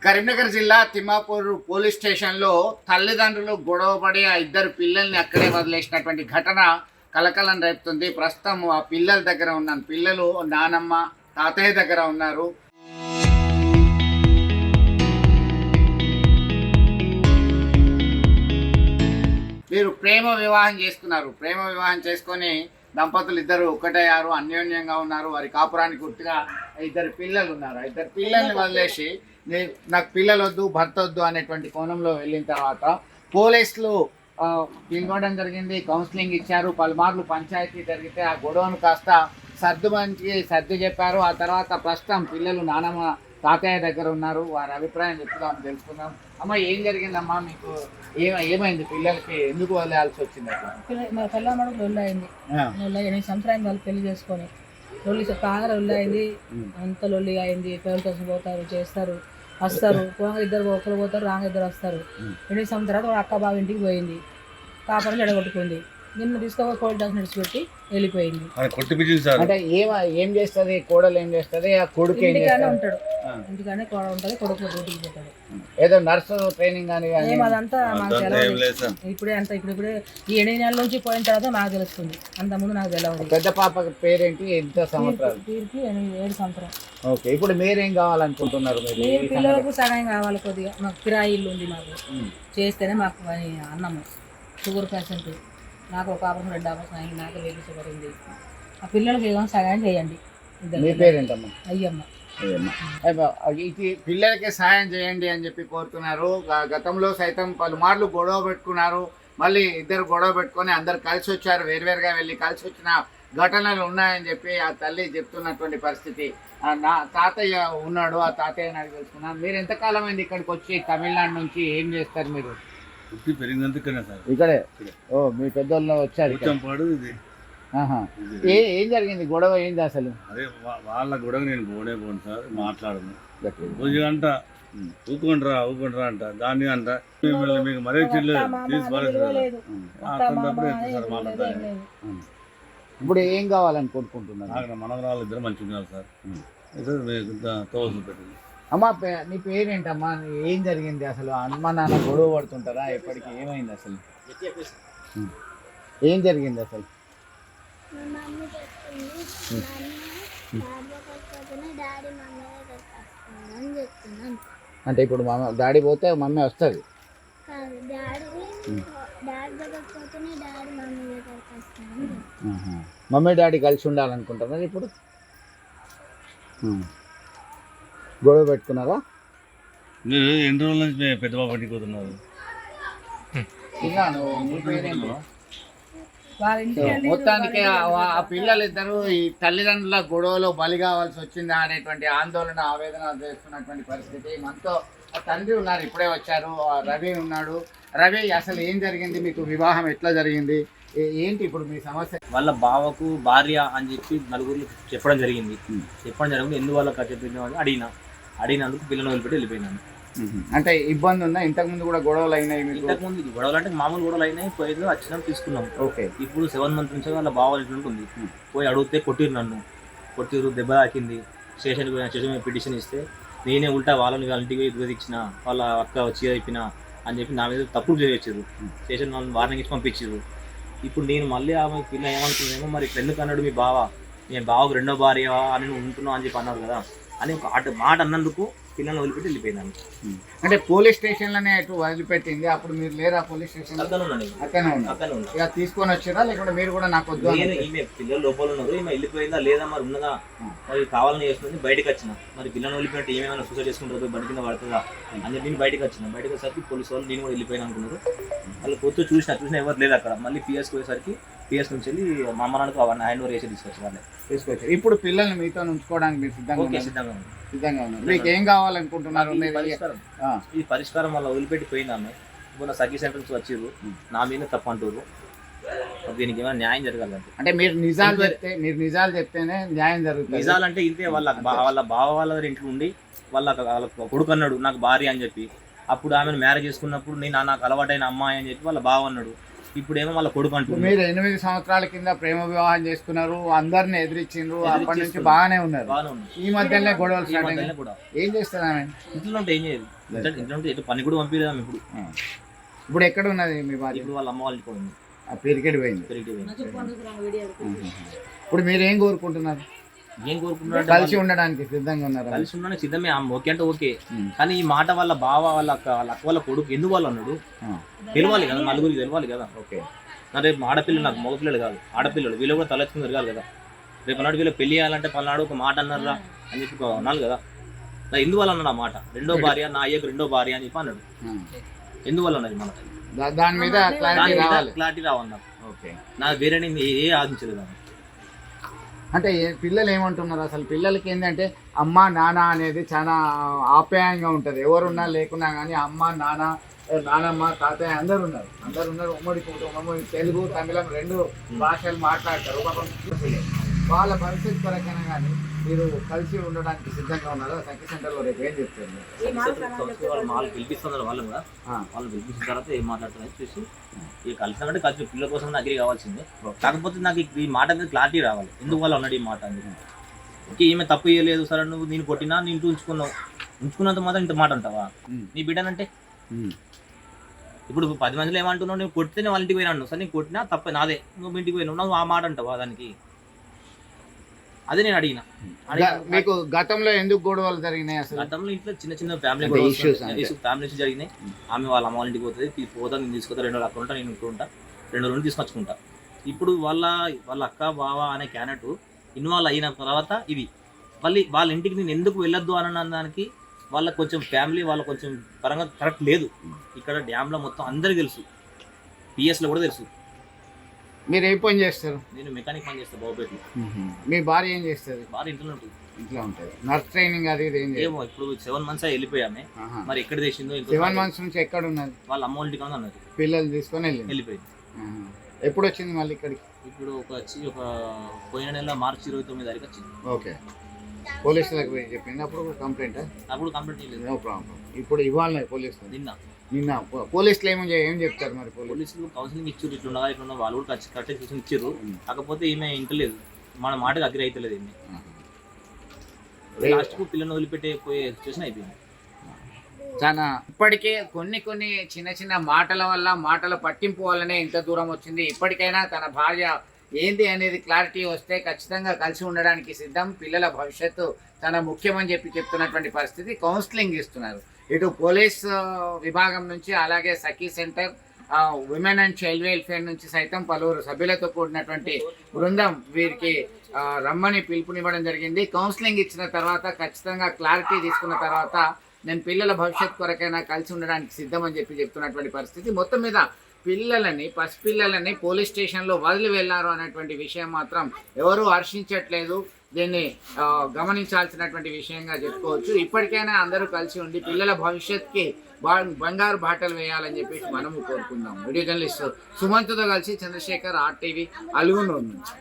కరీంనగర్ జిల్లా తిమ్మాపూర్ పోలీస్ స్టేషన్లో తల్లిదండ్రులు గొడవపడి ఆ ఇద్దరు పిల్లల్ని అక్కడే వదిలేసినటువంటి ఘటన కలకలం రేపుతుంది. ప్రస్తుతం ఆ పిల్లల దగ్గర ఉన్నాను. పిల్లలు నానమ్మ తాతయ్య దగ్గర ఉన్నారు. మీరు ప్రేమ వివాహం చేసుకున్నారు. ప్రేమ వివాహం చేసుకొని దంపతులు ఇద్దరు ఒక్కటయ్యారు, అన్యోన్యంగా ఉన్నారు. వారి కాపురానికి గుర్తుగా ఇద్దరు పిల్లలు ఉన్నారు. ఇద్దరు పిల్లల్ని వదిలేసి నాకు పిల్లలు వద్దు, భర్త వద్దు అనేటువంటి కోణంలో వెళ్ళిన తర్వాత పోలీసులు పిలవడం జరిగింది, కౌన్సిలింగ్ ఇచ్చారు. పలుమార్లు పంచాయతీ జరిగితే ఆ గొడవను కాస్త సర్ది చెప్పారు. ఆ తర్వాత ప్రస్తుతం పిల్లలు నానమ్మ తాతయ్య దగ్గర ఉన్నారు. వారి అభిప్రాయం చెప్తాం, తెలుసుకుందాం. అమ్మ, ఏం జరిగిందమ్మా? మీకు ఏమైంది? పిల్లలకి ఎందుకు వదిలేయాల్సి వచ్చింది? మా పిల్లమ్మడికి లొల్లి అయింది. 8 సంవత్సరాలు వాళ్ళు పెళ్లి చేసుకొని లొల్లి బాగా లొల్లి అయింది. అంత లొల్లి అయింది. పిల్లల కోసం పోతారు, చేస్తారు, వస్తారు. ఇద్దరు ఒకరు పోతారు, రాంగ ఇద్దరు వస్తారు. 8 సంవత్సరాలు వాళ్ళ అక్క బావ ఇంటికి పోయింది. కాపురం చెడగొట్టుకుంది. నిన్ను తీసుకోవాలి కోడి డాన్స్ నడిచిపెట్టి వెళ్ళిపోయింది. అంటే ఏం చేస్తుంది కోడలు? ఏం చేస్తుంది? ఆ కొడుకు ఇంటికానే ఉంటాడు. ఇంటికానే కోడ ఉంటుంది, కొడుకు డ్యూటీకి పోతాడు. ఏదో నర్సు ట్రైనింగ్ కానీ అదంతా మాకు తెలియదు. ఇప్పుడే ఈ 8 నెలల నుంచి పోయిన తర్వాత నాకు తెలుస్తుంది. అంత ముందు నాకు తెలియదు. పెద్ద పాప పేరేంటి? ఎంత సంవత్సరాలు? తీరికి 7 సంవత్సరం. ఓకే, ఇప్పుడు మీరేం కావాలనుకుంటున్నారు? మీరు పిల్లలకు సహాయం కావాలి. కొద్దిగా మాకు కిరాయి ఇల్లు ఉంది. మాకు చేస్తేనే మాకు అన్నము. షుగర్ పేషెంట్, నాకు ఒక ఆపరేషన్ 2 ఆపరేషన్ అయింది. నాకు వేడి షుగర్ ఉంది. ఆ పిల్లలకి ఏదో సహాయం చేయండి. మీ పేరేంటమ్మా? అయ్యమ్మ. పిల్లలకి సహాయం చేయండి అని చెప్పి కోరుతున్నారు. గతంలో సైతం పలుమార్లు గొడవ పెట్టుకున్నారు. మళ్ళీ ఇద్దరు గొడవ పెట్టుకొని అందరు కలిసి వచ్చారు. వేరువేరుగా వెళ్ళి కలిసి వచ్చిన ఘటనలు ఉన్నాయని చెప్పి ఆ తల్లి చెప్తున్నటువంటి పరిస్థితి. నా తాతయ్య ఉన్నాడు. ఆ తాతయ్య నాకు తెలుసుకున్నాను. మీరు ఎంతకాలం అయింది ఇక్కడికి వచ్చి? తమిళనాడు నుంచి ఏం చేస్తారు మీరు? ఇక్కడే. ఓ, మీ పెద్దోళ్ళు వచ్చారు. ఏం జరిగింది? గొడవ ఏంది అసలు? అదే వాళ్ళ గొడవ నేను పోను సార్, మాట్లాడను. గంట ఊకుండ్రా అంట. దాన్ని అంట మీకు మరీ చిల్లు ఇప్పుడు ఏం కావాలని కోరుకుంటున్నారు? నాకు మనవరాళ్ళు ఇద్దరు మంచిగా ఉన్నారు సార్. తోసు పెట్టింది. అమ్మ, నీ పేరేంటమ్మా? ఏం జరిగింది అసలు? అమ్మ నాన్న గొడవ పడుతుంటారా ఎప్పటికీ? ఏమైంది అసలు? ఏం జరిగింది అసలు? అంటే ఇప్పుడు డాడీ పోతే మమ్మీ వస్తుంది? మమ్మీ డాడీ కలిసి ఉండాలనుకుంటున్నారు. ఇప్పుడు గొడవ పెట్టుకున్నారా? మీరు ఎన్ని రోజుల నుంచి పెద్ద బాబు ఇంటికి పోతున్నారు? మొత్తానికి ఆ పిల్లలిద్దరూ ఈ తల్లిదండ్రుల గొడవలో బలి కావాల్సి వచ్చిందా అనేటువంటి ఆందోళన, ఆవేదన చేస్తున్నటువంటి పరిస్థితి. మనతో తండ్రి ఉన్నారు, ఇప్పుడే వచ్చారు. రవి ఉన్నాడు. రవి, అసలు ఏం జరిగింది? మీకు వివాహం ఎట్లా జరిగింది? ఏంటి ఇప్పుడు మీ సమస్య? వాళ్ళ బావకు భార్య అని చెప్పి నలుగురు చెప్పడం జరిగింది. ఎందువల్ల చెప్పింది అడిగినందుకు పిల్లలు వదిలిపెట్టి వెళ్ళిపోయినాను. అంటే ఇబ్బంది ఉందా? ఇంతకుముందు కూడా గొడవలు అయినాయి? ఇంతకుముందు గొడవలు అంటే మామూలు గొడవలు అయినాయి. పోయి వచ్చినాం, తీసుకున్నాం. ఓకే, ఇప్పుడు 7 మంత్స్ నుంచి వాళ్ళ బావ ఉంటుంది. పోయి అడిగితే కొట్టిరు, దెబ్బ తాకింది. స్టేషన్ పిటిషన్ ఇస్తే నేనే ఉల్టా వాళ్ళని ఇంటికి ఇచ్చిన, వాళ్ళ అక్క వచ్చి చెప్పిన అని చెప్పి నా మీద తప్పులు చేయొచ్చారు. స్టేషన్ వాళ్ళని వార్నింగ్ ఇచ్చి పంపించారు. ఇప్పుడు నేను మళ్ళీ ఆమె పిల్ల ఏమనుకున్నామో, మరి ఇట్లా ఎందుకు అన్నాడు మీ బావ, నేను బావకు 2వ భార్య అని నువ్వు ఉంటున్నావు అని చెప్పి అన్నారు కదా అని ఒక మాట అన్నందుకు పిల్లల్ని వదిలిపెట్టి వెళ్ళిపోయిందాను. అంటే పోలీస్ స్టేషన్లోనే అటు వదిలిపెట్టింది. అప్పుడు మీరు లేరా పోలీస్ స్టేషన్? అక్కనే ఉన్నారు. ఇక తీసుకొని వచ్చారా లేకుంటే మీరు కూడా నాకు వద్దు? ఈమె పిల్లలు లోపల ఉన్నారు. ఈమె వెళ్ళిపోయిందా లేదా, మరి ఉన్నదా, మరి కావాలని చేస్తుంది. బయటకు వచ్చిన, మరి పిల్లల్ని వదిలిపెట్టి ఏమైనా సూసైడ్ చేసుకుంటారు, బండి కింద పడుతుందా అని చెప్పి నేను బయటకు వచ్చేసరికి పోలీసు వాళ్ళు నేను కూడా వెళ్ళిపోయినా అనుకున్నారు. వాళ్ళు పొత్తు చూసిన ఎవరు లేదు అక్కడ. మళ్ళీ పిఎస్కి పోయేసరికి పిఎస్ నుంచి వెళ్ళి మా అమ్మ నాన్నకు హ్యాండ్ ఓవర్ చేసి తీసుకొచ్చారు. ఇప్పుడు పిల్లల్ని మీతో ఉంచుకోవడానికి మీరు సిద్ధంగా ఉన్నారు? మీకు ఏం కావాలనుకుంటున్నారు? ఈ పరిష్కారం వల్ల వదిలిపెట్టి పోయిందామె. ఇప్పుడు సఖీ సెంటర్ నుంచి వచ్చిర్రు, నా మీద తప్పు అంటారు. దీనికి ఏమైనా న్యాయం జరగాలంటే, అంటే మీరు నిజాలు చెప్తేనే న్యాయం జరుగుతుంది. నిజాలు అంటే ఇంతే. వాళ్ళ బావ వాళ్ళ ఇంట్లో ఉండి వాళ్ళ కొడుకు అన్నాడు నాకు భార్య అని చెప్పి. అప్పుడు ఆమెను మ్యారేజ్ చేసుకున్నప్పుడు నాకు అలవాటైన అమ్మాయి అని చెప్పి వాళ్ళ బావ అన్నాడు. ఇప్పుడేమో వాళ్ళ కొడుకు అంటున్నారు. మీరు 8 సంవత్సరాల కింద ప్రేమ వివాహం చేసుకున్నారు, అందరిని ఎదిరించిండ్రు, అప్పటి నుంచి బాగానే ఉన్నారు. ఈ మధ్యనే గొడవలు స్టార్ట్ అయినాయి. కూడా ఏం చేస్తారు ఆమె? ఇంట్లో ఉంటే ఏం చేయాలి, ఇంట్లో ఉంటే ఎటు పని కూడా పంపించలేదాం. ఇప్పుడు ఎక్కడ ఉన్నది మీ భార్య? ఇప్పుడు వాళ్ళ అమ్మ వాళ్ళకి పోయింది, పెరిగడి పోయింది. ఇప్పుడు మీరు ఏం కోరుకుంటున్నారు? ఏం కోరుకుంటున్నారు? కలిసి ఉండడానికి సిద్ధంగా ఉన్నారు? కలిసి ఉండడానికి సిద్ధమే, ఓకే అంటే ఓకే. కానీ ఈ మాట వాళ్ళ బావ వాళ్ళ అక్క వాళ్ళ కొడుకు ఎందుకు వాళ్ళు అన్నాడు తెలియాలి కదా, నలుగురికి తెలియాలి కదా. ఓకే, నా రేపు ఆడపిల్లలు, నాకు మగపిల్లలు కాదు ఆడపిల్లలు, వీళ్ళు కూడా తలెత్తుకుని తిరగాలి కదా. రేపు అన్నాడు వీళ్ళు పెళ్లి చేయాలంటే పలానాడు ఒక మాట అన్నారా అని చెప్పి అన్నాను కదా. నా ఎందువల్ల అన్నాడు ఆ మాట, రెండో భార్య నా అయ్యకు రెండో భార్య అని చెప్పి అన్నాడు. ఎందువల్ల అన్నది మాట, దాని మీద క్లారిటీ రావన్నారు. ఓకే, నా వేరే ఏ ఆదించలేదు. అంటే పిల్లలు ఏమంటున్నారు అసలు? పిల్లలకి ఏంటంటే అమ్మ నాన్న అనేది చాలా ఆప్యాయంగా ఉంటుంది. ఎవరున్నా లేకున్నా కానీ అమ్మ నాన్న, నానమ్మ తాతయ్య అందరు ఉన్నారు. ఉమ్మడి కుటుంబం, తెలుగు తమిళం 2 భాషలు మాట్లాడతారు. వాళ్ళ భవిష్యత్తు కొరకైనా కానీ మీరు కలిసి ఉండడానికి సిద్ధంగా ఉన్నారా? సఖి సెంటర్లో రేపు ఏం చెప్తారు? వాళ్ళు పిలిపిస్తున్నారు, వాళ్ళు కూడా వాళ్ళు పిలిపించిన తర్వాత ఏం మాట్లాడుతున్నారు చూసి ఇక కలిసినట్టు కలిసి పిల్లల కోసం నాకు అగ్రి కావాల్సిందే. కాకపోతే నాకు ఈ మాట మీద క్లారిటీ రావాలి, ఎందుకు వాళ్ళు అన్నాడు ఈ మాట అని. ఓకే, ఈమె తప్పు చేయలేదు సరే, నువ్వు నేను కొట్టినా నీ ఇంటి ఉంచుకున్నంత మాత్రం ఇంత మాట అంటావా? నీ బిడ్డనంటే ఇప్పుడు 10 మందిలో ఏమంటున్నావు, నువ్వు కొడితే నేను వాళ్ళ ఇంటికి పోయినాను సరే, నీకు కొట్టినా తప్ప నాదే, నువ్వు ఇంటికి పోయినావు, నువ్వు ఆ మాట అంటావా దానికి? అదే నేను అడిగిన. మీకు గతంలో ఎందుకు గొడవలు జరిగినాయి అసలు? గతంలో ఇంట్లో చిన్న ఫ్యామిలీ ఇష్యూస్ జరిగినాయి. ఆమె వాళ్ళ అమ్మ వాళ్ళ ఇంటికి పోతుంది, నేను తీసుకొస్తా, 2 రోజులు అక్కడ ఉంటా, నేను ఇంట్లో ఉంటా, 2 రోజులు తీసుకొచ్చుకుంటా. ఇప్పుడు వాళ్ళ అక్క బావ అనే క్యానెట్ ఇన్వాల్వ్ అయిన తర్వాత ఇది మళ్ళీ వాళ్ళ ఇంటికి నేను ఎందుకు వెళ్ళొద్దు అన్న దానికి వాళ్ళకి కొంచెం ఫ్యామిలీ వాళ్ళ కొంచెం పరంగా కరెక్ట్ లేదు. ఇక్కడ డ్యామ్లో మొత్తం అందరికీ తెలుసు, పిఎస్లో కూడా తెలుసు. మీరు ఏం పని చేస్తారు? నేను మెకానిక్ పని చేస్తాను బాబుపేటలో. మీ భార్య ఏం చేస్తుంది? భార్య ఇంట్లో ఉంటుంది. ఇంట్లో ఉంటుంది. నర్స్ ట్రైనింగ్ అది ఏమో ఇప్పుడు 7 months వెళ్ళిపోయామే, మరి ఎక్కడ చేసిందో. 7 months నుంచి ఎక్కడ ఉన్నది? వాళ్ళ అమ్మ వాళ్ళకి అన్నది, పిల్లలు తీసుకొని వెళ్ళిపోయింది. ఎప్పుడు వచ్చింది మళ్ళీ ఇక్కడికి? ఇప్పుడు ఒక పోయిన నెల మార్చి 29 తారీఖు వచ్చింది. ఓకే, పోలీసులకు పోయి చెప్పింది అప్పుడు కంప్లైంట్? అప్పుడు కంప్లైంట్ చేయలేదు. No problem. ఇప్పుడు ఇవ్వాలి పోలీసులు? నిన్న పోలీసులు ఏం చెప్తారు మరి? పోలీసులు కౌన్సిలింగ్ ఇచ్చారు, ఇట్లున్నా వాళ్ళు కూడా కరెక్ట్ ఇచ్చారు. కాకపోతే ఈమె ఇంటలేదు, మన మాటకు అగ్రి అవుతలేదు. ఈమె లాస్ట్కు పిల్లల్ని వదిలిపెట్టిపోయే సిచ్యువేషన్ అయిపోయింది. చాలా ఇప్పటికే కొన్ని చిన్న మాటల వల్ల, మాటల పట్టింపు వల్లనే ఇంత దూరం వచ్చింది. ఇప్పటికైనా తన భార్య ఏంది అనేది క్లారిటీ వస్తే ఖచ్చితంగా కలిసి ఉండడానికి సిద్ధం. పిల్లల భవిష్యత్తు చాలా ముఖ్యమని చెప్తున్నటువంటి పరిస్థితి. కౌన్సిలింగ్ ఇస్తున్నారు ఇటు పోలీస్ విభాగం నుంచి, అలాగే Sakhi centre, women and child welfare నుంచి సైతం పలువురు సభ్యులతో కూడినటువంటి బృందం వీరికి రమ్మని పిలుపునివ్వడం జరిగింది. కౌన్సిలింగ్ ఇచ్చిన తర్వాత ఖచ్చితంగా క్లారిటీ తీసుకున్న తర్వాత నేను పిల్లల భవిష్యత్ కొరకైనా కలిసి ఉండడానికి సిద్ధం అని చెప్తున్నటువంటి పరిస్థితి. మొత్తం మీద పసిపిల్లలని పోలీస్ స్టేషన్లో వదిలి వెళ్ళారు అనేటువంటి విషయం మాత్రం ఎవరూ హర్షించట్లేదు. దీన్ని గమనించాల్సినటువంటి విషయంగా చెప్పుకోవచ్చు. ఇప్పటికైనా అందరూ కలిసి ఉండి పిల్లల భవిష్యత్తుకి బంగారు బాటలు వేయాలని చెప్పేసి మనము కోరుకుందాం. వీడియో జర్నలిస్ట్ సుమంత్తో కలిసి చంద్రశేఖర్, RTV, అలుగునూరు నుంచి.